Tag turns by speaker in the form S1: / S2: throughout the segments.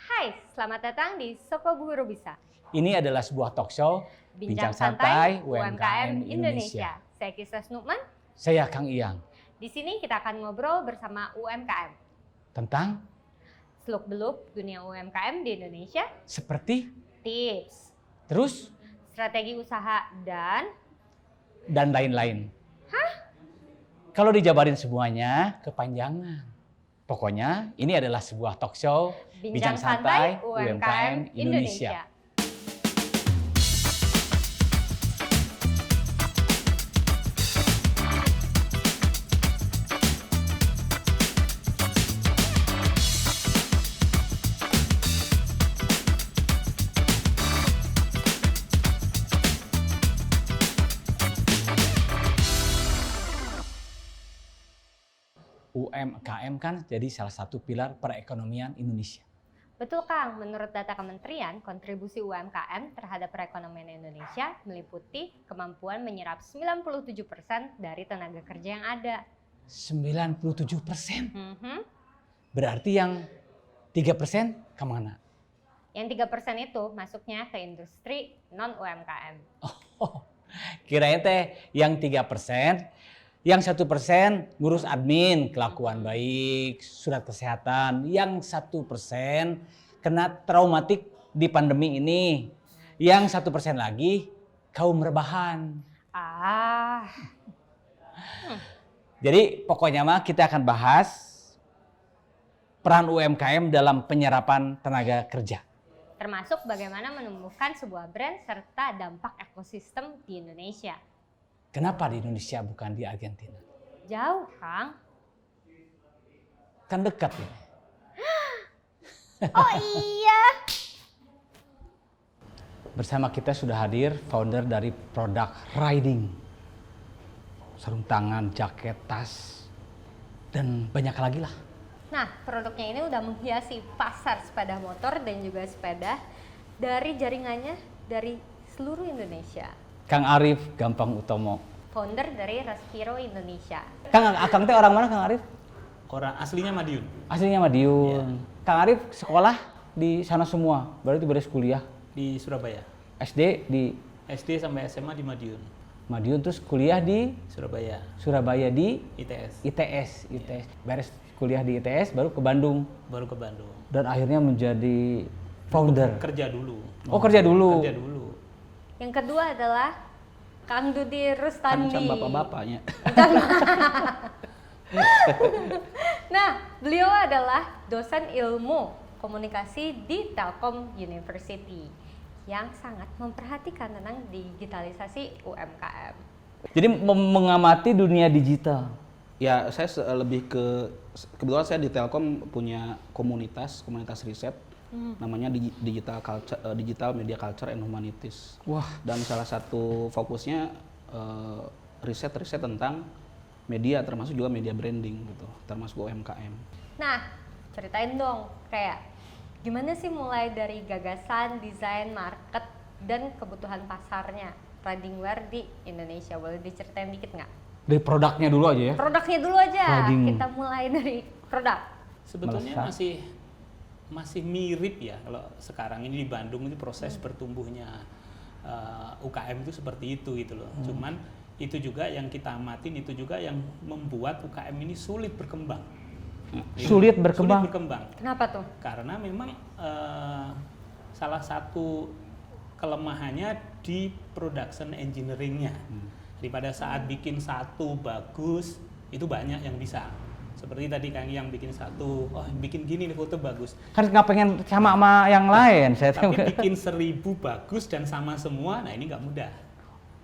S1: Hai, selamat datang di Soko Guru Bisa.
S2: Ini adalah sebuah talk show
S1: Bincang santai UMKM Indonesia. Saya Kisah Nukman.
S2: Saya Kang Iyang.
S1: Di sini kita akan ngobrol bersama UMKM
S2: Tentang
S1: seluk-beluk dunia UMKM di Indonesia,
S2: seperti
S1: tips,
S2: terus
S1: strategi usaha, dan
S2: lain-lain. Kalau dijabarin semuanya kepanjangan. Pokoknya ini adalah sebuah talk show
S1: Bincang Santai UMKM Indonesia.
S2: UMKM kan jadi salah satu pilar perekonomian Indonesia.
S1: Betul Kang, menurut data Kementerian, kontribusi UMKM terhadap perekonomian Indonesia meliputi kemampuan menyerap 97% dari tenaga kerja yang ada.
S2: 97%. Berarti yang 3% kemana?
S1: Yang 3% itu masuknya ke industri non-UMKM.
S2: Oh, kirain teh yang 3%. Yang 1% ngurus admin, kelakuan baik, surat kesehatan. Yang 1% kena traumatik di pandemi ini. Yang 1% lagi kaum rebahan. Jadi pokoknya mah kita akan bahas peran UMKM dalam penyerapan tenaga kerja.
S1: Termasuk bagaimana menumbuhkan sebuah brand serta dampak ekosistem di Indonesia.
S2: Kenapa di Indonesia bukan di Argentina?
S1: Jauh, Kang.
S2: Kan dekat ini.
S1: Oh iya.
S2: Bersama kita sudah hadir founder dari produk riding. Sarung tangan, jaket, tas, dan banyak lagi lah.
S1: Nah, produknya ini udah menghiasi pasar sepeda motor dan juga sepeda dari jaringannya dari seluruh Indonesia.
S2: Kang Arif Gampang Utomo,
S1: founder dari Respiro Indonesia.
S2: Akang teh orang mana Kang Arif?
S3: Orang aslinya Madiun.
S2: Aslinya Madiun. Yeah. Kang Arif sekolah di sana semua, berarti beres kuliah?
S3: Di Surabaya.
S2: SD
S3: sampai SMA di Madiun.
S2: Madiun terus kuliah di
S3: Surabaya.
S2: Surabaya di
S3: ITS.
S2: Yeah. Beres kuliah di ITS baru ke Bandung. Dan akhirnya menjadi founder.
S3: Kerja dulu.
S2: Oh, kerja dulu.
S1: Yang kedua adalah Kang Dudi Rustandi.
S3: Kan bapak-bapaknya.
S1: Nah, beliau adalah dosen ilmu komunikasi di Telkom University yang sangat memperhatikan tentang digitalisasi UMKM.
S2: Jadi mengamati dunia digital.
S4: Ya, saya lebih kebetulan saya di Telkom punya komunitas riset. Namanya Digital Media Culture and Humanities.
S2: Wah.
S4: Dan salah satu fokusnya riset tentang media, termasuk juga media branding gitu, termasuk UMKM.
S1: Nah, ceritain dong, kayak gimana sih mulai dari gagasan, desain, market, dan kebutuhan pasarnya riding wear di Indonesia? Boleh diceritain dikit nggak?
S2: Dari produknya dulu aja ya?
S1: Produknya dulu aja,
S2: riding.
S1: Kita mulai dari produk.
S3: Sebetulnya masih mirip ya kalau sekarang ini di Bandung itu proses bertumbuhnya UKM itu seperti itu gitu loh. Cuman itu juga yang kita amatin, itu juga yang membuat UKM ini sulit berkembang.
S2: Sulit berkembang.
S1: Kenapa tuh?
S3: Karena memang salah satu kelemahannya di production engineering-nya. Jadi pada saat bikin satu bagus, itu banyak yang bisa. Seperti tadi Kang yang bikin satu, bikin gini nih foto bagus.
S2: Kan nggak pengen sama yang lain.
S3: Tapi bikin 1000 bagus dan sama semua, nah ini nggak mudah.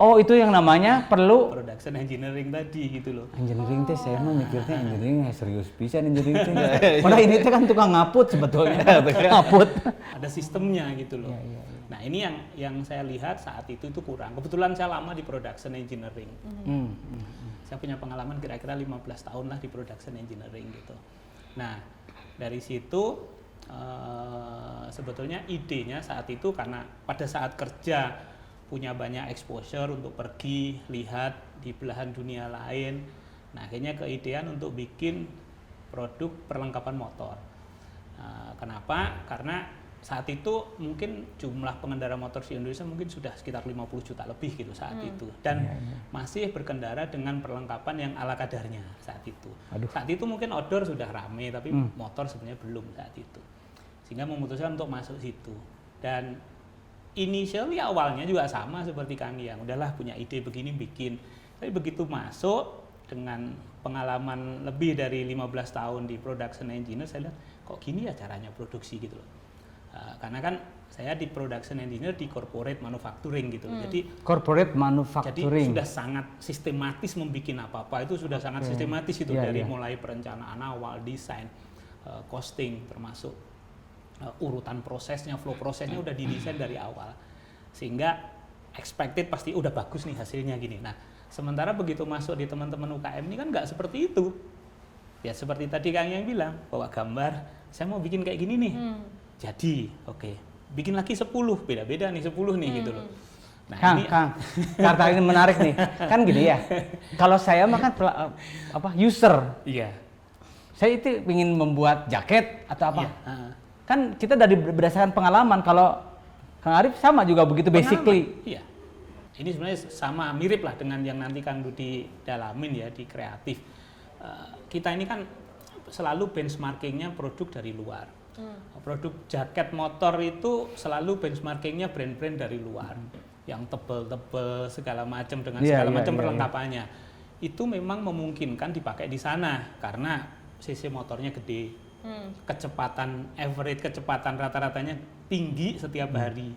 S2: Oh, itu yang namanya perlu
S3: production engineering tadi gitu loh.
S2: Engineering teh saya mah mikirnya engineering serius pisan engineering teh. Padahal ini teh kan tukang ngaput sebetulnya. Ngaput.
S3: Ada sistemnya gitu loh. Ya. Nah, ini yang saya lihat saat itu kurang. Kebetulan saya lama di production engineering. Saya punya pengalaman kira-kira 15 tahun lah di production engineering gitu. Nah, dari situ sebetulnya idenya saat itu karena pada saat kerja punya banyak exposure untuk pergi lihat di belahan dunia lain. Nah, akhirnya keidean untuk bikin produk perlengkapan motor. Kenapa? Karena saat itu mungkin jumlah pengendara motor di Indonesia mungkin sudah sekitar 50 juta lebih gitu saat itu, dan masih berkendara dengan perlengkapan yang ala kadarnya saat itu. Saat itu mungkin outdoor sudah rame, tapi motor sebenarnya belum saat itu, sehingga memutuskan untuk masuk situ. Dan initially awalnya juga sama seperti Kang Yang, udahlah punya ide begini bikin, tapi begitu masuk dengan pengalaman lebih dari 15 tahun di production engineer, saya lihat kok gini ya caranya produksi gitu loh. Karena kan saya di production engineer di corporate manufacturing gitu, jadi
S2: Corporate manufacturing.
S3: sudah sangat sistematis membuat apa-apa itu sudah sangat sistematis itu, dari mulai perencanaan awal, desain, costing, termasuk urutan prosesnya, flow prosesnya udah didesain dari awal, sehingga expected pasti udah bagus nih hasilnya gini. Nah, sementara begitu masuk di teman-teman UKM ini kan nggak seperti itu. Ya seperti tadi Kang yang bilang, bawa gambar, saya mau bikin kayak gini nih. Jadi, oke, bikin lagi 10, beda-beda nih 10 nih gitu loh. Nah,
S2: Kang, kata ini menarik nih. Kan gini ya. Kalau saya mah kan user.
S3: Iya.
S2: Saya itu ingin membuat jaket atau apa.
S3: Iya.
S2: Kan kita dari berdasarkan pengalaman. Kalau Kang Arif sama juga begitu basically.
S3: Iya. Ini sebenarnya sama mirip lah dengan yang nanti Kang Dudi dalamin ya di kreatif. Kita ini kan selalu benchmarkingnya produk dari luar. Produk jaket motor itu selalu benchmarkingnya brand-brand dari luar, yang tebel-tebel segala macam dengan segala macam perlengkapannya. Itu memang memungkinkan dipakai di sana karena cc motornya gede, kecepatan average, kecepatan rata-ratanya tinggi setiap hari.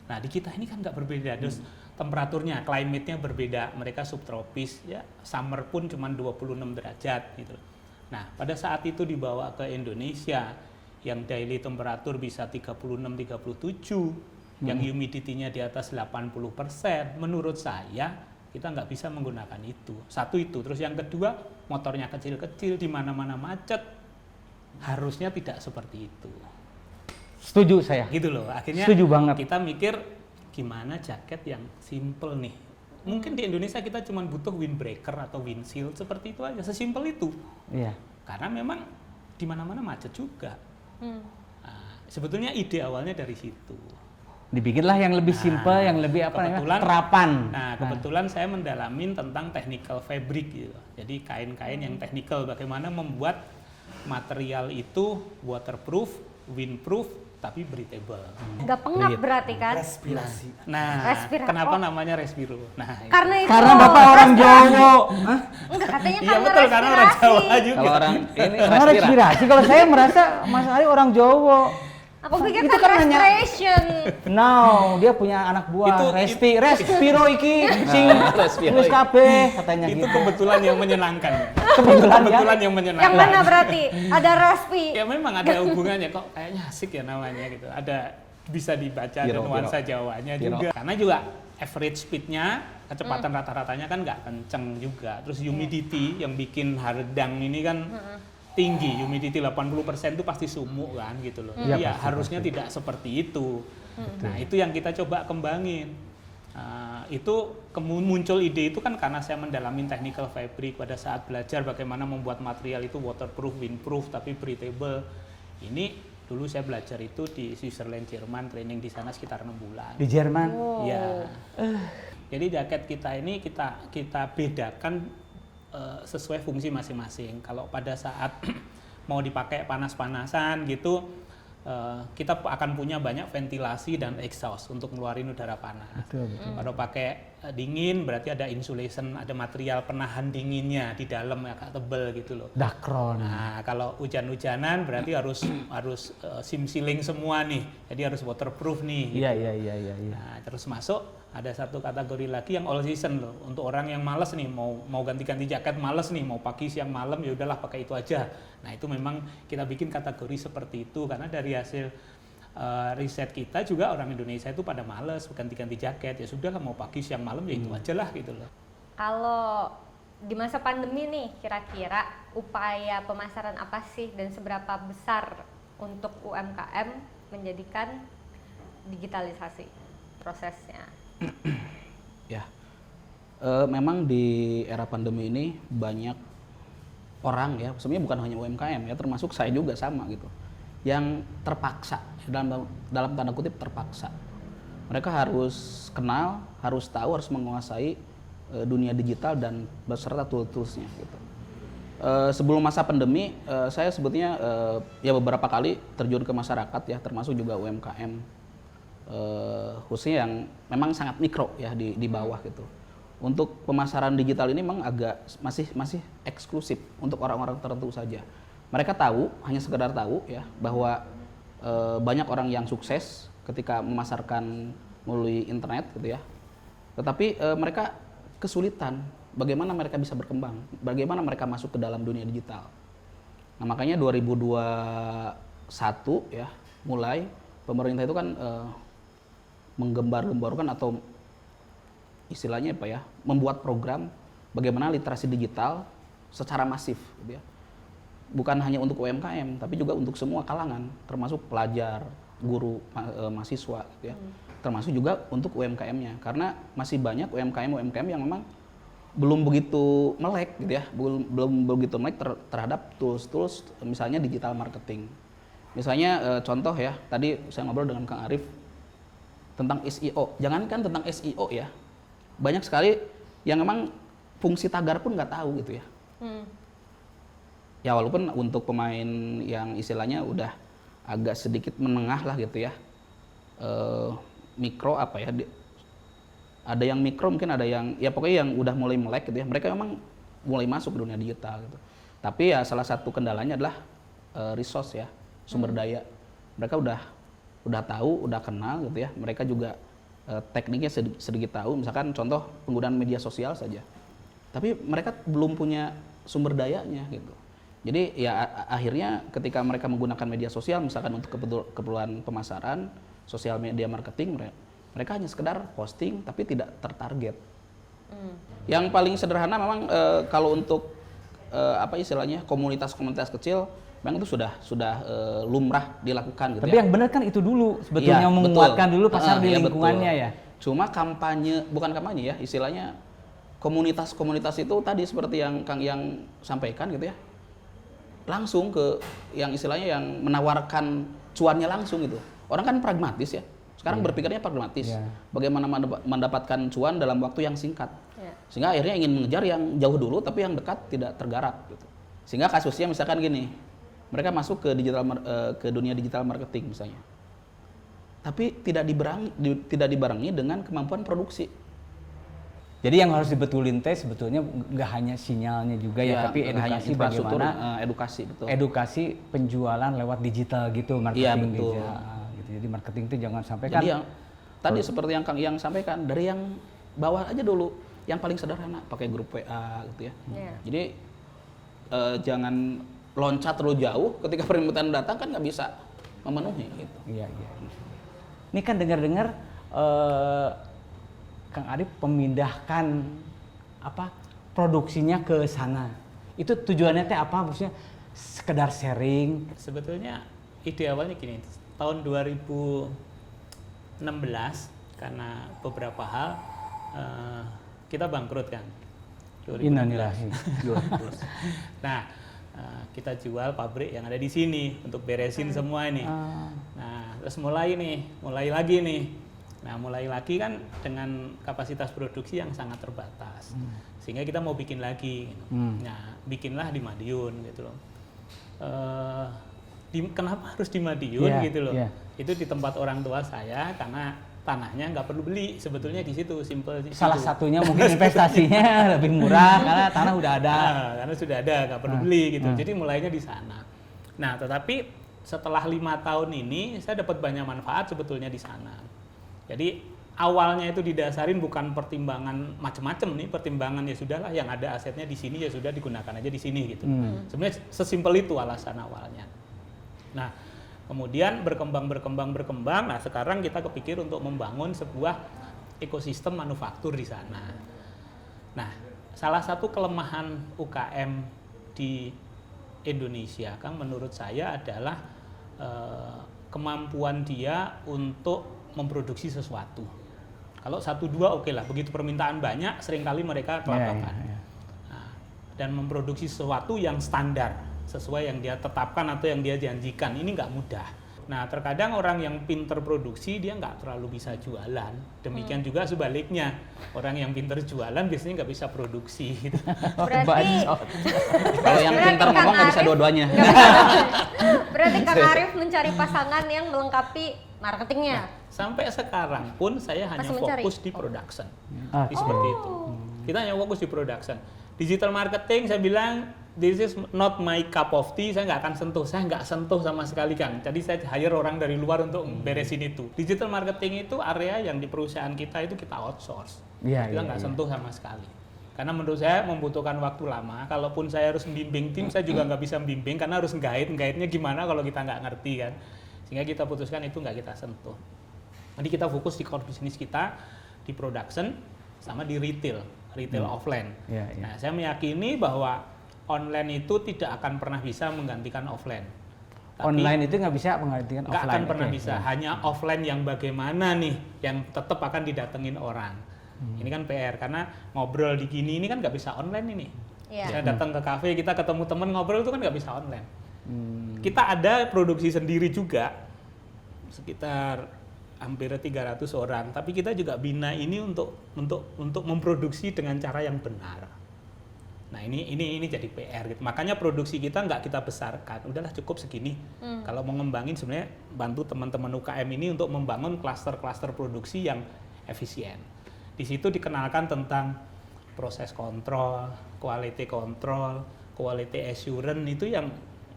S3: Nah di kita ini kan nggak berbeda, terus temperaturnya, climate-nya berbeda. Mereka subtropis, ya summer pun cuma 26 derajat gitu. Nah pada saat itu dibawa ke Indonesia, yang daily temperatur bisa 36-37, yang humidity-nya di atas 80%, menurut saya kita nggak bisa menggunakan itu. Satu itu, terus yang kedua motornya kecil-kecil, di mana-mana macet, harusnya tidak seperti itu.
S2: Setuju saya.
S3: Gitu loh, akhirnya
S2: setuju banget.
S3: kita mikir gimana jaket yang simple nih. Mungkin di Indonesia kita cuma butuh windbreaker atau windshield seperti itu aja, sesimpel itu.
S2: Iya.
S3: Karena memang di mana-mana macet juga. Nah, sebetulnya ide awalnya dari situ.
S2: Dibikinlah yang lebih simple, yang lebih terapan.
S3: Nah, kebetulan saya mendalamin tentang technical fabric gitu. Jadi kain-kain yang technical, bagaimana membuat material itu waterproof, windproof, tapi breathable.
S1: Nggak pengap berarti kan?
S5: Respirasi.
S3: Nah,
S1: Respira.
S3: kenapa namanya Respiro? Nah,
S1: Karena itu.
S2: Karena Bapak orang Jawa.
S1: Enggak, katanya
S3: iya
S1: karena
S3: betul, karena orang
S1: respirasi.
S3: Jawa juga.
S4: Kalau orang ini
S2: Karena respirasi. Kalau saya merasa Mas Ari orang Jawa.
S1: Aku pikir
S2: Itu
S1: kan
S2: kan hanya-
S1: respiration.
S2: No, dia punya anak buah. Respiro iki sing
S4: Respiro
S2: wis
S4: iki.
S2: kabeh katanya
S3: Itu
S2: gitu.
S3: kebetulan yang menyenangkan.
S2: Kebetulan ya.
S3: yang menyenangkan.
S1: Yang mana berarti? Ada respi.
S3: Ya memang ada hubungannya, kok kayaknya asik ya namanya gitu. Ada bisa dibaca ada
S4: Biro,
S3: nuansa
S4: biro.
S3: Jawanya
S4: Biro.
S3: juga. Karena juga average speednya, kecepatan rata-ratanya kan nggak kenceng juga. Terus humidity yang bikin hardang ini kan tinggi, humidity 80% itu pasti sumuk kan gitu loh.
S2: Iya,
S3: Jadi ya
S2: pasti,
S3: harusnya tidak seperti itu. Nah itu yang kita coba kembangin. Itu muncul ide itu kan karena saya mendalami technical fabric pada saat belajar bagaimana membuat material itu waterproof, windproof, tapi breathable. Ini dulu saya belajar itu di Switzerland, Jerman, training di sana sekitar 6 bulan.
S2: Di Jerman.
S3: Ya. Jadi jaket kita ini kita bedakan sesuai fungsi masing-masing. Kalau pada saat mau dipakai panas-panasan gitu, kita akan punya banyak ventilasi dan exhaust untuk ngeluarin udara panas.
S2: Betul.
S3: Kalau pakai dingin berarti ada insulation, ada material penahan dinginnya di dalam agak tebel gitu loh.
S2: Dakron.
S3: Nah, kalau hujan-hujanan berarti harus sim sealing semua nih. Jadi harus waterproof nih.
S2: Iya.
S3: Nah, terus masuk ada satu kategori lagi yang all season loh. Untuk orang yang malas nih mau ganti-ganti jaket, malas nih mau pagi siang malam, ya udahlah pakai itu aja. Nah, itu memang kita bikin kategori seperti itu karena dari hasil riset kita juga orang Indonesia itu pada malas ganti-ganti jaket. Ya sudah mau pagi siang malam ya itu aja lah gitu loh.
S1: Kalau di masa pandemi nih, kira-kira upaya pemasaran apa sih dan seberapa besar untuk UMKM menjadikan digitalisasi prosesnya?
S4: Ya, memang di era pandemi ini banyak orang ya, sebenarnya bukan hanya UMKM ya, termasuk saya juga sama gitu. yang terpaksa, dalam tanda kutip terpaksa. Mereka harus kenal, harus tahu, harus menguasai dunia digital dan beserta tool-toolsnya gitu. Sebelum masa pandemi, saya sebetulnya ya beberapa kali terjun ke masyarakat ya, termasuk juga UMKM, khususnya yang memang sangat mikro ya di bawah gitu. Untuk pemasaran digital ini memang agak masih eksklusif untuk orang-orang tertentu saja. Mereka tahu, hanya sekedar tahu ya, bahwa banyak orang yang sukses ketika memasarkan melalui internet gitu ya. Tetapi mereka kesulitan bagaimana mereka bisa berkembang, bagaimana mereka masuk ke dalam dunia digital. Nah, makanya 2021 ya, mulai pemerintah itu kan menggembar-gemborkan atau istilahnya apa ya, membuat program bagaimana literasi digital secara masif gitu ya. Bukan hanya untuk UMKM, tapi juga untuk semua kalangan, termasuk pelajar, guru, mahasiswa gitu ya. Termasuk juga untuk UMKM-nya, karena masih banyak UMKM yang memang belum begitu melek gitu ya, belum begitu melek terhadap tools misalnya digital marketing. Misalnya contoh ya, tadi saya ngobrol dengan Kang Arif tentang SEO. Jangankan tentang SEO ya, banyak sekali yang memang fungsi tagar pun nggak tahu gitu ya. Ya walaupun untuk pemain yang istilahnya udah agak sedikit menengah lah gitu ya, mikro apa ya, ada yang mikro mungkin, ada yang ya pokoknya yang udah mulai melek gitu ya, mereka memang mulai masuk ke dunia digital gitu. Tapi ya salah satu kendalanya adalah resource ya, sumber daya. Mereka udah tahu, udah kenal gitu ya, mereka juga tekniknya sedikit tahu, misalkan contoh penggunaan media sosial saja. Tapi mereka belum punya sumber dayanya gitu. Jadi ya akhirnya ketika mereka menggunakan media sosial misalkan untuk keperluan pemasaran, sosial media marketing, mereka hanya sekedar posting tapi tidak tertarget. Yang paling sederhana memang kalau untuk apa istilahnya komunitas-komunitas kecil memang itu sudah lumrah dilakukan gitu.
S2: Tapi
S4: ya.
S2: yang benar kan itu dulu sebetulnya,
S4: Ya,
S2: menguatkan
S4: betul.
S2: dulu pasar di
S4: Ya,
S2: lingkungannya
S4: betul.
S2: ya.
S4: Cuma bukan kampanye ya, istilahnya komunitas-komunitas itu tadi seperti yang Kang Yang sampaikan gitu ya. Langsung ke yang istilahnya yang menawarkan cuannya langsung gitu. Orang kan pragmatis ya. Sekarang berpikirnya pragmatis. Bagaimana mendapatkan cuan dalam waktu yang singkat. Sehingga akhirnya ingin mengejar yang jauh dulu tapi yang dekat tidak tergarap gitu. Sehingga kasusnya misalkan gini, mereka masuk ke dunia digital marketing misalnya. Tapi tidak dibarengi dengan kemampuan produksi.
S2: Jadi yang harus dibetulin teh sebetulnya nggak hanya sinyalnya juga ya, tapi edukasi bagaimana
S4: edukasi betul.
S2: Edukasi penjualan lewat digital gitu, marketing.
S4: Iya, betul.
S2: Gitu. Jadi marketing itu jangan sampai
S4: Jadi
S2: kan
S4: yang tadi seperti yang Kang Yang sampaikan, dari yang bawah aja dulu, yang paling sederhana pakai grup WA gitu ya. Jadi jangan loncat terlalu jauh, ketika permintaan datang kan nggak bisa memenuhi gitu.
S2: Iya. Ini kan dengar-dengar Kang Arif memindahkan produksinya ke sana. Itu tujuannya teh apa? Maksudnya sekedar sharing?
S3: Sebetulnya ide awalnya gini, tahun 2016 karena beberapa hal kita bangkrut kan.
S2: Innalillahi.
S3: Nah, kita jual pabrik yang ada di sini untuk beresin semua ini. Nah, terus mulai lagi nih. Nah, mulai lagi kan dengan kapasitas produksi yang sangat terbatas. Sehingga kita mau bikin lagi. Nah, bikinlah di Madiun gitu loh. Kenapa harus di Madiun gitu loh? Itu di tempat orang tua saya karena tanahnya nggak perlu beli, sebetulnya di situ, simple.
S2: Salah satunya mungkin investasinya lebih murah karena tanah udah ada.
S3: Karena sudah ada, nggak perlu beli gitu. Jadi mulainya di sana. Nah, tetapi setelah 5 tahun ini saya dapat banyak manfaat sebetulnya di sana. Jadi awalnya itu didasarin bukan pertimbangan macam-macam nih, pertimbangan ya sudahlah yang ada asetnya di sini ya sudah digunakan aja di sini gitu. Sebenarnya sesimpel itu alasan awalnya. Nah, kemudian berkembang. Nah, sekarang kita kepikir untuk membangun sebuah ekosistem manufaktur di sana. Nah, salah satu kelemahan UKM di Indonesia, Kang, menurut saya adalah kemampuan dia untuk memproduksi sesuatu. Kalau 1-2 oke lah, begitu permintaan banyak, seringkali mereka kelabakan. Nah, dan memproduksi sesuatu yang standar. sesuai yang dia tetapkan atau yang dia janjikan. Ini nggak mudah. Nah, terkadang orang yang pinter produksi dia nggak terlalu bisa jualan. Demikian juga sebaliknya, orang yang pinter jualan biasanya nggak bisa produksi. Gitu.
S1: Berarti
S4: Bacot. Kalau yang
S1: Berarti
S4: pintar
S1: Kang
S4: ngomong nggak bisa
S1: Arif
S4: dua-duanya.
S1: berarti Kang Arif mencari pasangan yang melengkapi marketingnya.
S3: Sampai sekarang pun saya hanya
S1: Masih mencari?
S3: fokus di production.
S2: Ah,
S3: Seperti itu. Kita hanya fokus di production. Digital marketing saya bilang this is not my cup of tea, saya nggak akan sentuh, saya nggak sentuh sama sekali Kang. Jadi saya hire orang dari luar untuk beresin itu. Digital marketing itu area yang di perusahaan kita itu kita outsource.
S2: Iya,
S3: Kita
S2: iya,
S3: nggak
S2: iya.
S3: sentuh sama sekali. Karena menurut saya membutuhkan waktu lama. Kalaupun saya harus membimbing tim, saya juga nggak bisa membimbing karena harus guide-nya gimana kalau kita nggak ngerti kan. Sehingga kita putuskan itu nggak kita sentuh. Jadi kita fokus di core bisnis kita, di production, sama di retail offline.
S2: Iya, iya.
S3: Nah, saya meyakini bahwa online itu tidak akan pernah bisa menggantikan offline. Tapi
S2: Online itu nggak bisa menggantikan
S3: nggak
S2: offline.
S3: akan pernah
S2: Oke,
S3: bisa.
S2: ya.
S3: Hanya offline yang bagaimana nih, yang tetap akan didatengin orang. Ini kan PR, karena ngobrol di gini ini kan nggak bisa online ini.
S1: Iya.
S3: Saya datang ke kafe, kita ketemu temen ngobrol itu kan nggak bisa online.
S2: Hmm.
S3: Kita ada produksi sendiri juga, sekitar hampir 300 orang. Tapi kita juga bina ini untuk memproduksi dengan cara yang benar. Nah ini jadi PR gitu. Makanya produksi kita nggak kita besarkan. Udahlah cukup segini. Kalau mau ngembangin sebenarnya bantu teman-teman UKM ini untuk membangun klaster-klaster produksi yang efisien. Di situ dikenalkan tentang proses kontrol, quality control, quality assurance itu yang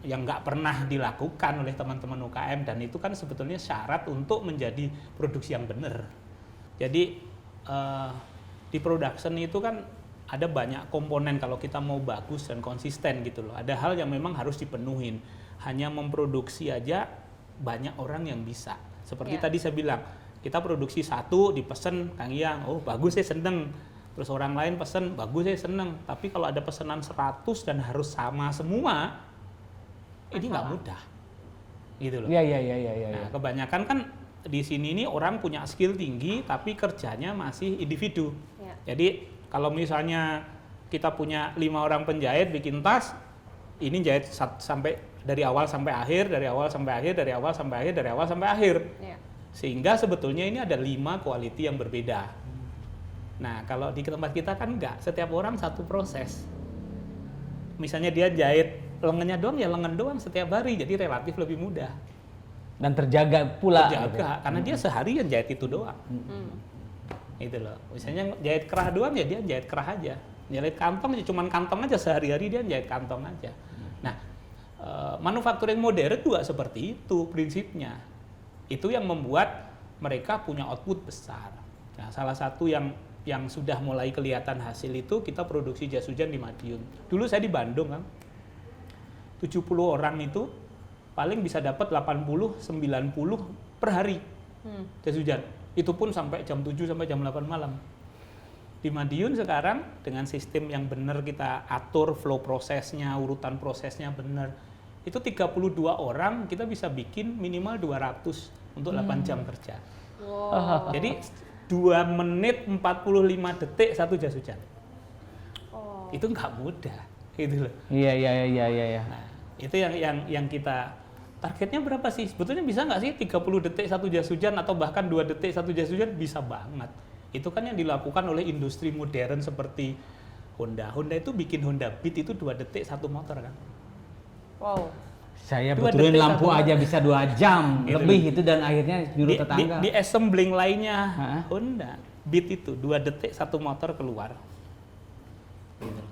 S3: nggak pernah dilakukan oleh teman-teman UKM, dan itu kan sebetulnya syarat untuk menjadi produksi yang benar. Jadi di production itu kan ada banyak komponen kalau kita mau bagus dan konsisten gitu loh. Ada hal yang memang harus dipenuhin. Hanya memproduksi aja banyak orang yang bisa. Seperti
S1: Ya.
S3: tadi saya bilang, kita produksi satu dipesen Kang Iyang, oh bagus saya seneng. Terus orang lain pesen, bagus saya seneng. Tapi kalau ada pesanan 100 dan harus sama semua, ini nggak mudah. Gitu loh.
S2: Iya, iya, iya, iya, iya.
S3: Nah, kebanyakan kan di sini ini orang punya skill tinggi tapi kerjanya masih individu.
S1: Ya.
S3: Jadi kalau misalnya kita punya 5 orang penjahit bikin tas, ini jahit sampai dari awal sampai akhir, dari awal sampai akhir, dari awal sampai akhir, dari awal sampai akhir.
S1: Ya.
S3: Sehingga sebetulnya ini ada 5 quality yang berbeda. Nah, kalau di tempat kita kan enggak, setiap orang satu proses. Misalnya dia jahit lengannya doang, ya lengan doang setiap hari, jadi relatif lebih mudah.
S2: Dan terjaga pula. gitu.
S3: Terjaga, karena dia seharian jahit itu doang. Itu loh. Misalnya jahit kerah doang, ya dia jahit kerah aja. Jahit kantong ya cuman kantong aja, sehari-hari dia jahit kantong aja. Nah, manufacturing modern juga seperti itu prinsipnya. Itu yang membuat mereka punya output besar. Nah, salah satu yang sudah mulai kelihatan hasil itu kita produksi jas hujan di Madiun. Dulu saya di Bandung kan, 70 orang itu paling bisa dapat 80-90 per hari jas hujan. Itu pun sampai jam 7 sampai jam 8 malam. Di Madiun sekarang dengan sistem yang benar kita atur flow prosesnya, urutan prosesnya benar. Itu 32 orang kita bisa bikin minimal 200 untuk 8 jam kerja.
S1: Wow.
S3: Jadi 2 menit 45 detik satu jas hujan.
S1: Oh.
S3: Itu nggak mudah, gitu loh.
S2: Iya, iya, iya, iya, iya.
S3: Nah, itu yang kita targetnya berapa sih? Sebetulnya bisa nggak sih 30 detik satu jas hujan atau bahkan 2 detik satu jas hujan? Bisa banget. Itu kan yang dilakukan oleh industri modern seperti Honda. Honda itu bikin Honda Beat itu 2 detik satu motor kan.
S1: Wow.
S2: Saya
S3: 2
S2: betulin
S3: detik
S2: lampu
S3: satu
S2: aja bisa 2 jam
S3: Gitu.
S2: lebih itu, dan akhirnya nyuruh tetangga.
S3: Di assembling lainnya
S2: Hah?
S3: Honda Beat itu 2 detik satu motor keluar. Gitu.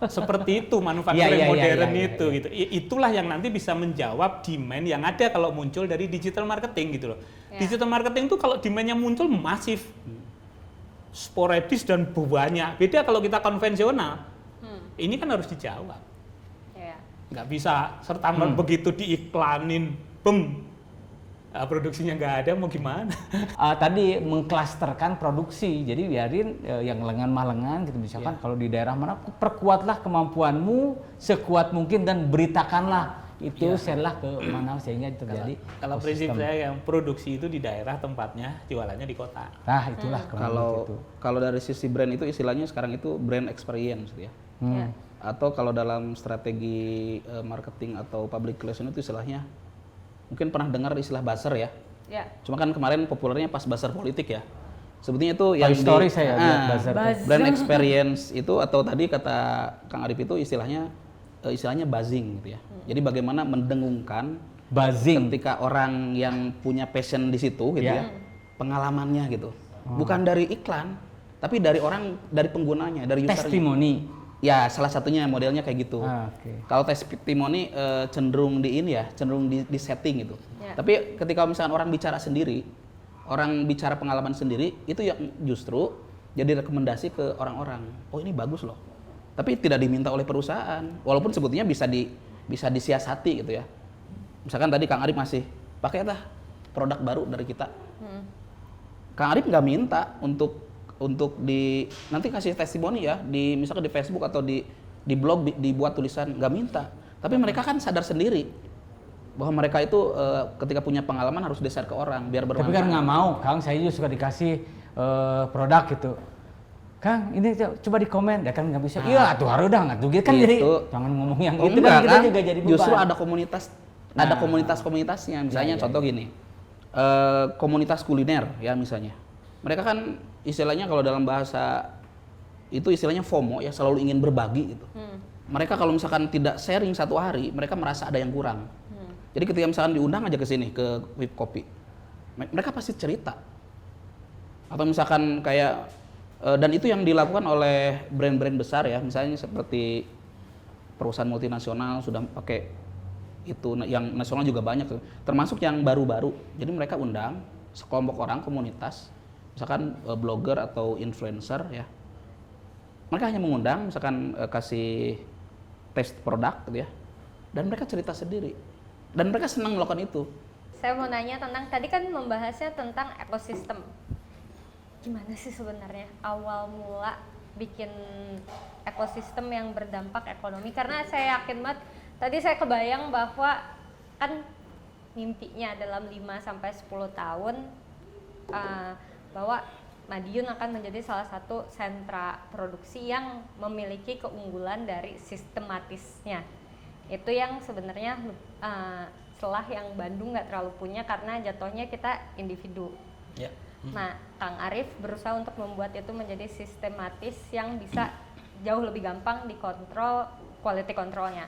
S3: Seperti itu manufacturing
S2: Iya, iya,
S3: modern
S2: iya, iya,
S3: itu
S2: iya.
S3: gitu. Itulah yang nanti bisa menjawab demand yang ada kalau muncul dari digital marketing gitu loh.
S1: Ya.
S3: Digital marketing itu kalau demandnya muncul masif, sporadis dan banyak. Beda kalau kita konvensional. Ini kan harus dijawab.
S1: Ya.
S3: Nggak bisa serta begitu diiklanin, produksinya nggak ada, mau gimana?
S2: Tadi mengklasterkan produksi, jadi biarin yang lengan mah lengan gitu, misalkan kalau di daerah mana perkuatlah kemampuanmu sekuat mungkin dan beritakanlah itu share-lah ke mana sehingga terjadi
S3: Kalau prinsip
S2: ekosistem.
S3: saya yang produksi itu di daerah tempatnya, jualannya di kota.
S2: Nah itulah kurang lebih itu.
S4: Kalau dari sisi brand itu istilahnya sekarang itu brand experience gitu ya.
S1: Ya.
S4: Atau kalau dalam strategi marketing atau public relation itu istilahnya, mungkin pernah dengar istilah buzzer ya.
S1: Ya.
S4: Cuma kan kemarin populernya pas buzzer politik ya. Sebetulnya itu yang
S2: Toy Story saya lihat buzzer.
S4: brand experience itu, atau tadi kata Kang Arif itu istilahnya buzzing gitu ya. Jadi bagaimana mendengungkan
S2: Buzzing.
S4: ketika orang yang punya passion di situ gitu
S2: Ya.
S4: ya, pengalamannya gitu. Bukan dari iklan, tapi dari orang, dari penggunanya, dari usernya.
S2: Testimoni.
S4: Ya, salah satunya modelnya kayak gitu.
S2: Oke.
S4: Kalau testimoni cenderung di ini ya, cenderung di setting gitu.
S1: Ya.
S4: Tapi ketika misalkan orang bicara sendiri, orang bicara pengalaman sendiri, itu yang justru jadi rekomendasi ke orang-orang. Oh, ini bagus loh. Tapi tidak diminta oleh perusahaan. Walaupun sebetulnya bisa disiasati gitu ya. Misalkan tadi Kang Arif masih pakai produk baru dari kita. Kang Arif nggak minta untuk nanti kasih testimoni ya, misalkan di Facebook atau di blog dibuat tulisan, nggak minta. Tapi mereka kan sadar sendiri bahwa mereka itu ketika punya pengalaman harus di-share ke orang biar bermanfaat.
S2: Tapi kan nggak mau, Kang. Saya juga suka dikasih produk gitu. Kang, ini coba di komen. Ya kan nggak bisa. Iya, tuh harus udah nggak tuh. Kan
S4: Gitu.
S2: jadi jangan ngomong yang gitu
S4: Enggak,
S2: kan kita juga jadi beban.
S4: justru ada komunitas-komunitasnya. Misalnya
S2: Ya.
S4: contoh gini, komunitas kuliner ya misalnya. Mereka kan istilahnya kalau dalam bahasa itu istilahnya FOMO ya, selalu ingin berbagi gitu. Mereka kalau misalkan tidak sharing satu hari, mereka merasa ada yang kurang. Jadi ketika misalkan diundang aja ke sini ke Whip Kopi, mereka pasti cerita. Atau misalkan kayak dan itu yang dilakukan oleh brand-brand besar ya, misalnya seperti perusahaan multinasional sudah pakai itu, yang nasional juga banyak tuh, termasuk yang baru-baru. Jadi mereka undang sekelompok orang, komunitas, misalkan blogger atau influencer ya. Mereka hanya mengundang, misalkan kasih test produk gitu ya, dan mereka cerita sendiri. Dan mereka senang melakukan itu.
S1: Saya mau nanya tentang, tadi kan membahasnya tentang ekosistem. Gimana sih sebenarnya awal mula bikin ekosistem yang berdampak ekonomi? Karena saya yakin banget, tadi saya kebayang bahwa kan mimpinya dalam 5-10 tahun bahwa Madiun akan menjadi salah satu sentra produksi yang memiliki keunggulan dari sistematisnya. Itu yang sebenarnya setelah yang Bandung nggak terlalu punya karena jatuhnya kita individu.
S3: Ya.
S1: Nah, Kang Arif berusaha untuk membuat itu menjadi sistematis yang bisa jauh lebih gampang dikontrol, quality controlnya.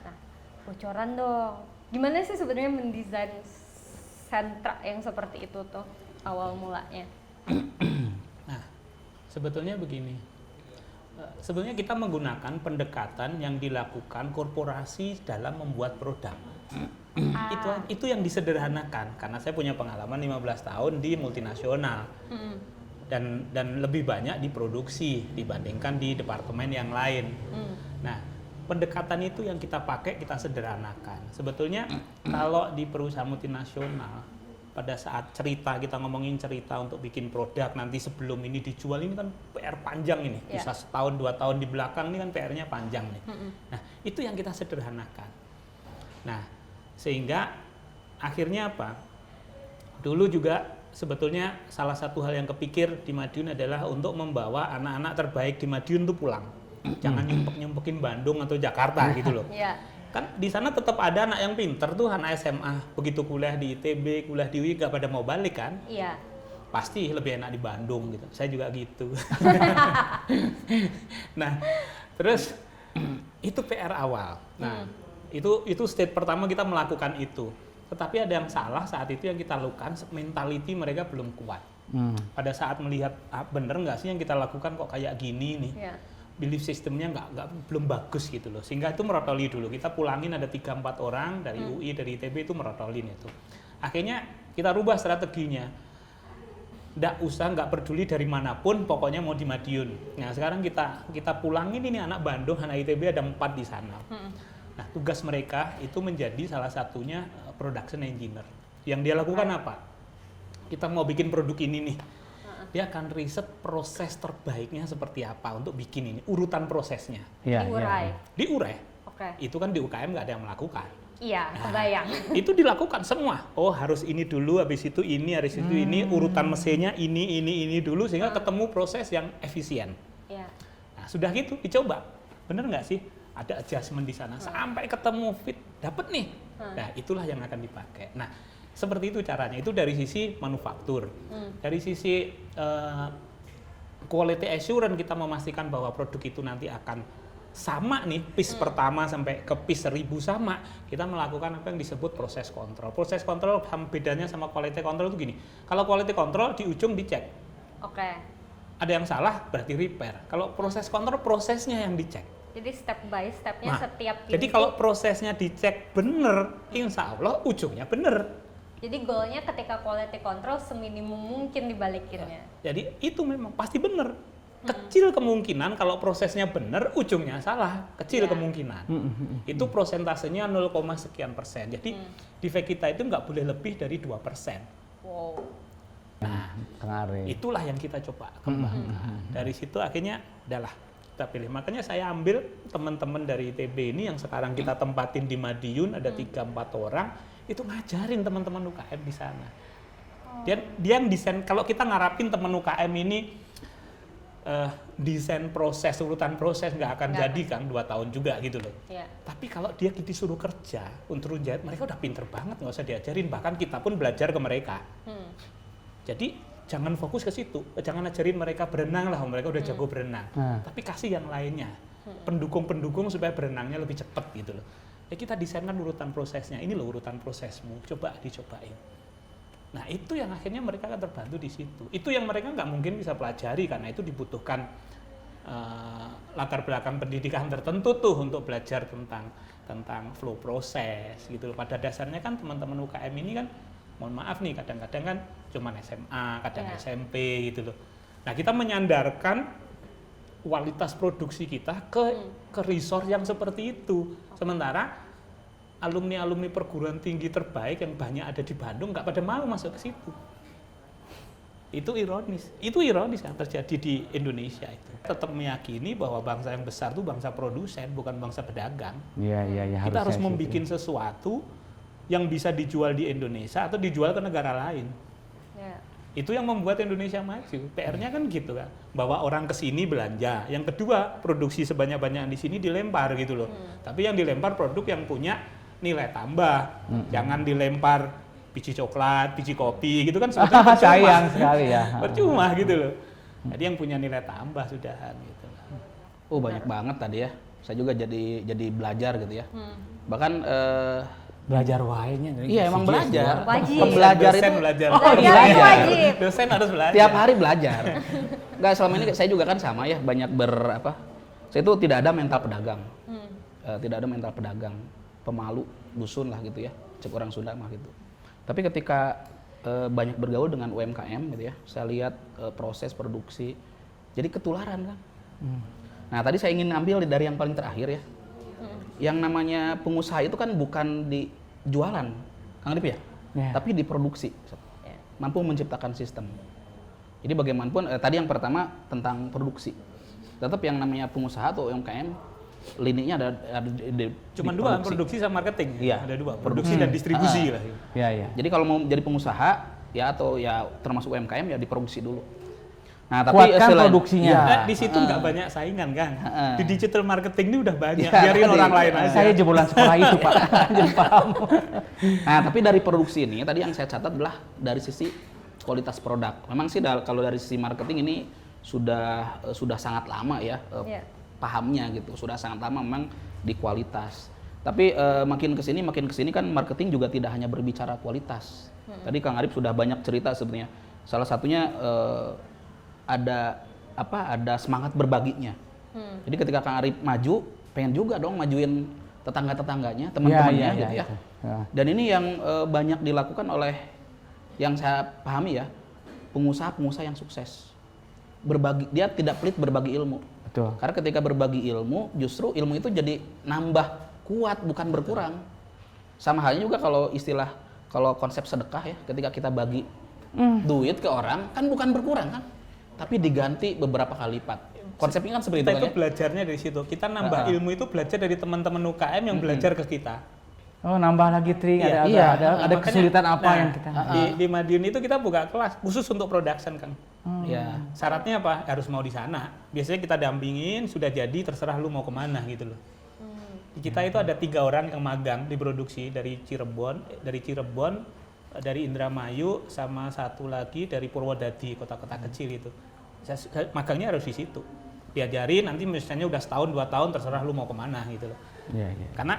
S1: Nah, bocoran dong. Gimana sih sebenarnya mendesain sentra yang seperti itu tuh awal mulanya?
S3: Nah, sebetulnya begini. Sebetulnya kita menggunakan pendekatan yang dilakukan korporasi dalam membuat produk. Itu yang disederhanakan karena saya punya pengalaman 15 tahun di multinasional. Dan lebih banyak di produksi dibandingkan di departemen yang lain. Nah, pendekatan itu yang kita pakai, kita sederhanakan. Sebetulnya kalau di perusahaan multinasional pada saat kita ngomongin cerita untuk bikin produk nanti sebelum ini dijual, ini kan PR panjang ini. Bisa setahun 2 tahun di belakang ini kan PR-nya panjang nih. Nah, itu yang kita sederhanakan. Nah, sehingga akhirnya apa? Dulu juga sebetulnya salah satu hal yang kepikir di Madiun adalah untuk membawa anak-anak terbaik di Madiun tuh pulang. Jangan nyumpek-nyumpekin Bandung atau Jakarta gitu loh.
S1: Iya.
S3: Kan di sana tetap ada anak yang pinter tuh, anak SMA. Begitu kuliah di ITB, kuliah di UI gak pada mau balik kan?
S1: Iya.
S3: Pasti lebih enak di Bandung gitu. Saya juga gitu. Nah, terus itu PR awal. Nah, itu stage pertama kita melakukan itu. Tetapi ada yang salah saat itu yang kita lakukan, mentality mereka belum kuat. Pada saat melihat bener nggak sih yang kita lakukan kok kayak gini nih.
S1: Iya.
S3: Belief sistemnya belum bagus gitu loh. Sehingga itu merotoli dulu. Kita pulangin ada 3-4 orang dari UI, dari ITB itu merotolin itu. Akhirnya kita rubah strateginya. Nggak peduli dari manapun, pokoknya mau di Madiun. Nah sekarang kita pulangin ini anak Bandung, anak ITB ada 4 di sana. Nah tugas mereka itu menjadi salah satunya production engineer. Yang dia lakukan apa? Kita mau bikin produk ini nih. Dia akan riset proses terbaiknya seperti apa untuk bikin ini, urutan prosesnya.
S1: Diurai.
S3: Diurai.
S1: Oke.
S3: Itu kan di UKM nggak ada yang melakukan.
S1: Iya, kebayang.
S3: Itu dilakukan semua. Oh harus ini dulu, habis itu ini, habis itu ini, urutan mesinnya ini dulu sehingga ketemu proses yang efisien.
S1: Iya.
S3: Nah sudah gitu dicoba. bener nggak sih ada adjustment di sana sampai ketemu fit, dapet nih. Nah itulah yang akan dipakai. Nah seperti itu caranya. Itu dari sisi manufaktur. Dari sisi quality assurance kita memastikan bahwa produk itu nanti akan sama nih, piece pertama sampai ke piece 1000 sama. Kita melakukan apa yang disebut proses kontrol. Proses kontrol bedanya sama quality control itu gini. Kalau quality control di ujung dicek.
S1: Oke.
S3: Ada yang salah berarti repair. Kalau proses kontrol prosesnya yang dicek.
S1: Jadi step by stepnya
S3: Nah,
S1: setiap
S3: jadi
S1: pintu.
S3: kalau prosesnya dicek bener, insya Allah ujungnya bener.
S1: Jadi goalnya ketika quality control seminimum mungkin dibalikinnya.
S3: Jadi itu memang pasti bener. Kecil kemungkinan kalau prosesnya bener, ujungnya salah. Kecil
S1: Ya.
S3: kemungkinan. Itu prosentasenya 0, sekian persen. Jadi defect kita itu nggak boleh lebih dari 2%.
S1: Wow.
S3: Nah,
S2: Kang Arif.
S3: itulah yang kita coba kembangkan. Dari situ akhirnya udahlah kita pilih. Makanya saya ambil teman-teman dari ITB ini yang sekarang kita tempatin di Madiun, ada 3-4 orang, itu ngajarin teman-teman UKM di sana. Dia yang desain, kalau kita ngarapin teman UKM ini desain proses, urutan proses nggak akan
S1: Nggak
S3: jadi kan 2 tahun juga gitu loh.
S1: Ya.
S3: Tapi kalau dia disuruh kerja untuk jahit, mereka udah pinter banget, nggak usah diajarin. Bahkan kita pun belajar ke mereka. Jadi jangan fokus ke situ, jangan ajarin mereka berenang lah, mereka udah jago berenang. Tapi kasih yang lainnya, pendukung-pendukung supaya berenangnya lebih cepat gitu loh. Ya kita desainkan urutan prosesnya, ini loh urutan prosesmu, coba dicobain. Nah itu yang akhirnya mereka akan terbantu di situ. Itu yang mereka nggak mungkin bisa pelajari karena itu dibutuhkan latar belakang pendidikan tertentu tuh untuk belajar tentang flow proses gitu loh. Pada dasarnya kan teman-teman UKM ini kan, mohon maaf nih kadang-kadang kan cuman SMA, kadang SMP gitu loh. Nah kita menyandarkan kualitas produksi kita ke resource yang seperti itu. Sementara alumni-alumni perguruan tinggi terbaik yang banyak ada di Bandung nggak pada mau masuk ke situ. Itu ironis yang terjadi di Indonesia itu. Tetap meyakini bahwa bangsa yang besar itu bangsa produsen, bukan bangsa pedagang.
S2: Iya.
S3: Kita harus membuat sesuatu yang bisa dijual di Indonesia atau dijual ke negara lain.
S1: Ya.
S3: Itu yang membuat Indonesia maju. PR-nya kan gitu kan, bawa orang ke sini belanja. Yang kedua, produksi sebanyak-banyak di sini dilempar gitu loh. Tapi yang dilempar produk yang punya nilai tambah. Jangan dilempar biji coklat, biji kopi gitu kan sebetulnya percuma.
S2: Sayang sekali ya.
S3: Percuma gitu loh. Jadi yang punya nilai tambah sudahan gitu.
S4: Oh banyak banget tadi ya. Saya juga jadi belajar gitu ya. Bahkan
S2: Belajar wahenya.
S4: iya emang belajar.
S1: Wajib.
S4: Pembelajar
S3: Dosen
S4: itu
S3: belajar.
S1: Belajar itu wajib.
S3: Dosen harus belajar.
S4: tiap hari belajar. Enggak, selama ini saya juga kan sama ya, banyak saya itu tidak ada mental pedagang. Tidak ada mental pedagang, pemalu, dusun lah gitu ya. Cek orang Sunda mah gitu. Tapi ketika banyak bergaul dengan UMKM gitu ya, saya lihat proses produksi, jadi ketularan kan. Nah tadi saya ingin ambil dari yang paling terakhir ya. Yang namanya pengusaha itu kan bukan di jualan, Kang Arif ya, tapi di produksi. Mampu menciptakan sistem. Jadi bagaimanapun tadi yang pertama tentang produksi. Tetap yang namanya pengusaha atau UMKM lininya ada di
S3: Cuman dua, produksi sama marketing.
S4: Iya.
S3: Ada dua, produksi dan distribusi lah.
S2: Iya.
S4: Jadi kalau mau jadi pengusaha ya atau ya termasuk UMKM ya diproduksi dulu. Nah, tapi
S2: Kuatkan produksinya.
S4: Ya,
S3: Di situ nggak banyak saingan kan. Di digital marketing ini udah banyak.
S4: Ya,
S3: Biarin
S4: tadi.
S3: orang lain aja.
S2: Saya jebolan sekolah itu Pak. Jadi paham.
S4: Nah, tapi dari produksi ini tadi yang saya catat adalah dari sisi kualitas produk. Memang sih kalau dari sisi marketing ini sudah sangat lama ya pahamnya gitu. Sudah sangat lama memang di kualitas. Tapi makin kesini kan marketing juga tidak hanya berbicara kualitas. Tadi Kang Arif sudah banyak cerita sebenarnya. Salah satunya ada semangat berbaginya. Jadi ketika Kang Arif maju, pengen juga dong majuin tetangga-tetangganya, teman-temannya gitu ya. Dan ini yang banyak dilakukan oleh yang saya pahami ya, pengusaha-pengusaha yang sukses. Dia tidak pelit berbagi ilmu.
S2: Betul.
S4: Karena ketika berbagi ilmu, justru ilmu itu jadi nambah kuat bukan berkurang. Sama halnya juga kalau konsep sedekah ya, ketika kita bagi duit ke orang kan bukan berkurang kan, tapi diganti beberapa kali lipat. Konsepnya kan seperti
S3: Kita
S4: itu
S3: itu
S4: kan ya.
S3: belajarnya dari situ. Kita nambah ilmu itu belajar dari teman-teman UKM yang belajar ke kita.
S2: Oh, nambah lagi trik,
S3: Iya.
S2: ada
S3: Makanya,
S2: kesulitan apa
S3: nah,
S2: yang kita
S3: di Madiun itu kita buka kelas khusus untuk production, Kang.
S4: Ya,
S3: Syaratnya apa? Harus mau di sana. Biasanya kita dampingin, sudah jadi terserah lu mau kemana gitu loh. Di kita itu ada 3 orang yang magang di produksi dari Cirebon, dari Indramayu, sama satu lagi dari Purwodadi, kota-kota kecil itu. Magangnya harus di situ. Diajarin, nanti misalnya udah setahun 2 tahun terserah lu mau kemana gitu loh.
S2: Iya, iya.
S3: Karena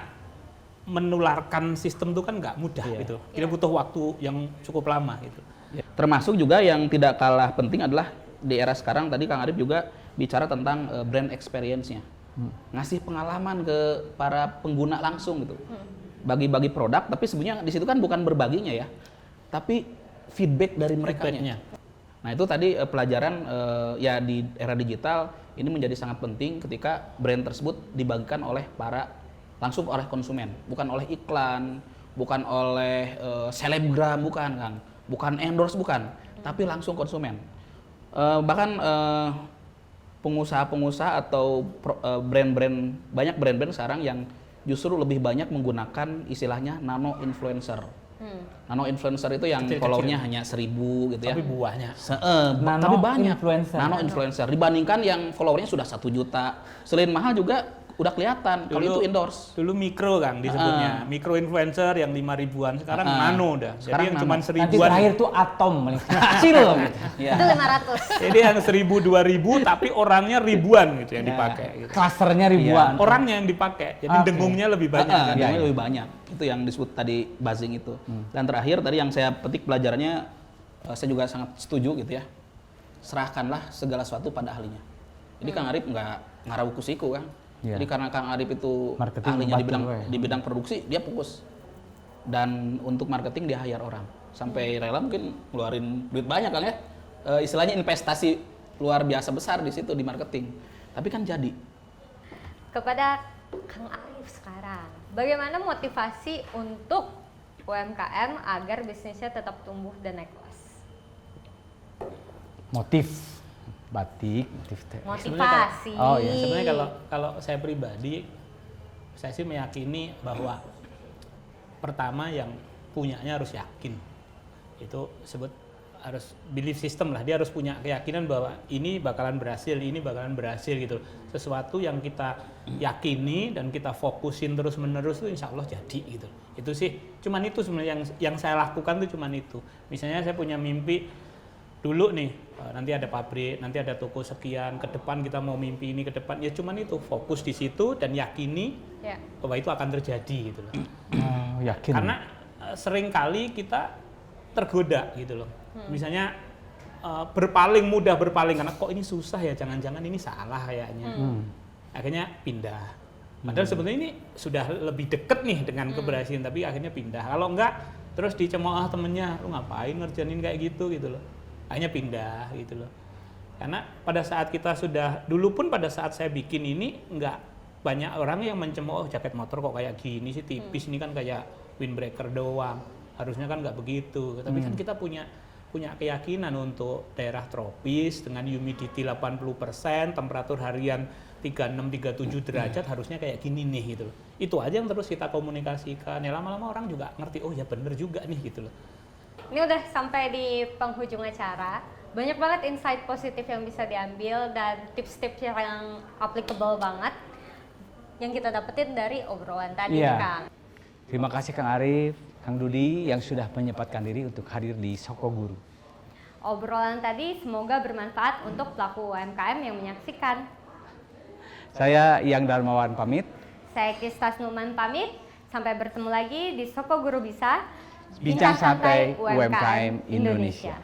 S3: menularkan sistem itu kan nggak mudah gitu. Kita butuh waktu yang cukup lama gitu.
S4: ya. Termasuk juga yang tidak kalah penting adalah di era sekarang tadi Kang Arif juga bicara tentang brand experience-nya. Ngasih pengalaman ke para pengguna langsung gitu. Bagi-bagi produk, tapi sebenarnya di situ kan bukan berbaginya ya, tapi feedback dari merekanya. Nah itu tadi pelajaran ya di era digital ini menjadi sangat penting ketika brand tersebut dibagikan langsung oleh konsumen, bukan oleh iklan, bukan oleh selebgram, bukan Kang, bukan endorse, bukan, tapi langsung konsumen. Bahkan pengusaha-pengusaha atau brand-brand, banyak brand-brand sekarang yang justru lebih banyak menggunakan istilahnya nano influencer. Nano influencer itu yang
S3: Kecil-kecil.
S4: followernya hanya 1000 gitu ya.
S3: Tapi buahnya.
S2: Nano
S4: Tapi banyak
S2: influencer.
S4: nano influencer dibandingkan yang followernya sudah 1 juta. Selain mahal juga udah kelihatan kalau itu endorse.
S3: Dulu mikro Kang disebutnya, mikro influencer yang 5 ribuan, sekarang nano udah. Jadi
S4: Sekarang
S3: yang
S4: nano.
S3: cuma
S2: Nanti
S3: 1000-an.
S2: terakhir tuh atom paling kecil gitu.
S4: Ya.
S1: Itu 500.
S3: Jadi yang 1000 2000 tapi orangnya ribuan gitu yang dipakai gitu.
S2: Klasternya ribuan.
S3: Orangnya yang dipakai. Jadi
S2: Oke.
S3: dengungnya lebih banyak kan.
S4: Iya, lebih banyak. Itu yang disebut tadi buzzing itu. Dan terakhir tadi yang saya petik pelajarannya, saya juga sangat setuju gitu ya. Serahkanlah segala sesuatu pada ahlinya. Jadi Kang Arif nggak ngarawu kusiku Kang.
S2: Iya.
S4: Jadi karena Kang Arif itu
S2: Marketing
S4: ahlinya di
S2: membantu,
S4: di bidang produksi, dia fokus. Dan untuk marketing dia hire orang. Sampai rela mungkin ngeluarin duit banyak Kang ya. Istilahnya investasi luar biasa besar di situ di marketing. Tapi kan jadi.
S1: Kepada Kang Arif sekarang, bagaimana motivasi untuk UMKM agar bisnisnya tetap tumbuh dan naik kelas?
S2: Motif batik, motif teh.
S1: Motivasi.
S2: Oh, iya.
S3: Sebenarnya kalau saya pribadi, saya sih meyakini bahwa pertama yang punyanya harus yakin. Itu sebut harus belief system lah. Dia harus punya keyakinan bahwa ini bakalan berhasil gitu. Sesuatu yang kita yakini dan kita fokusin terus-menerus itu insya Allah jadi gitu. Itu sih, cuman itu sebenarnya yang saya lakukan tuh cuman itu. Misalnya saya punya mimpi dulu nih, nanti ada pabrik, nanti ada toko sekian, ke depan kita mau mimpi ini ke depan, ya cuman itu, fokus di situ dan yakini
S1: Ya.
S3: bahwa itu akan terjadi gitu loh.
S2: Yakin.
S3: Karena sering kali kita tergoda gitu loh. Misalnya mudah berpaling karena kok ini susah ya, jangan-jangan ini salah kayaknya. Akhirnya pindah. Padahal sebenarnya ini sudah lebih deket nih dengan keberhasilan, tapi akhirnya pindah. Kalau enggak, terus dicemooh temennya, lu ngapain ngerjain kayak gitu loh. Akhirnya pindah gitu loh. Karena pada saat kita dulu pun pada saat saya bikin ini enggak banyak orang yang mencemooh jaket motor kok kayak gini sih, tipis, ini kan kayak windbreaker doang. Harusnya kan nggak begitu. Tapi kan kita punya keyakinan untuk daerah tropis dengan humidity 80%, temperatur harian 36-37 derajat harusnya kayak gini nih gitu loh. Itu aja yang terus kita komunikasikan. Ya lama-lama orang juga ngerti, oh ya bener juga nih gitu loh.
S1: Ini udah sampai di penghujung acara. Banyak banget insight positif yang bisa diambil dan tips-tips yang applicable banget yang kita dapetin dari obrolan tadi,
S2: Iya.
S1: Kang.
S2: Terima kasih Kang Arif, Kang Dudi yang sudah menyempatkan diri untuk hadir di Soko Guru.
S1: Obrolan tadi semoga bermanfaat untuk pelaku UMKM yang menyaksikan.
S2: Saya Yang Darmawan pamit.
S1: Saya Kistas Numan pamit. Sampai bertemu lagi di Soko Guru Bisa.
S2: Bincang santai UMKM Indonesia.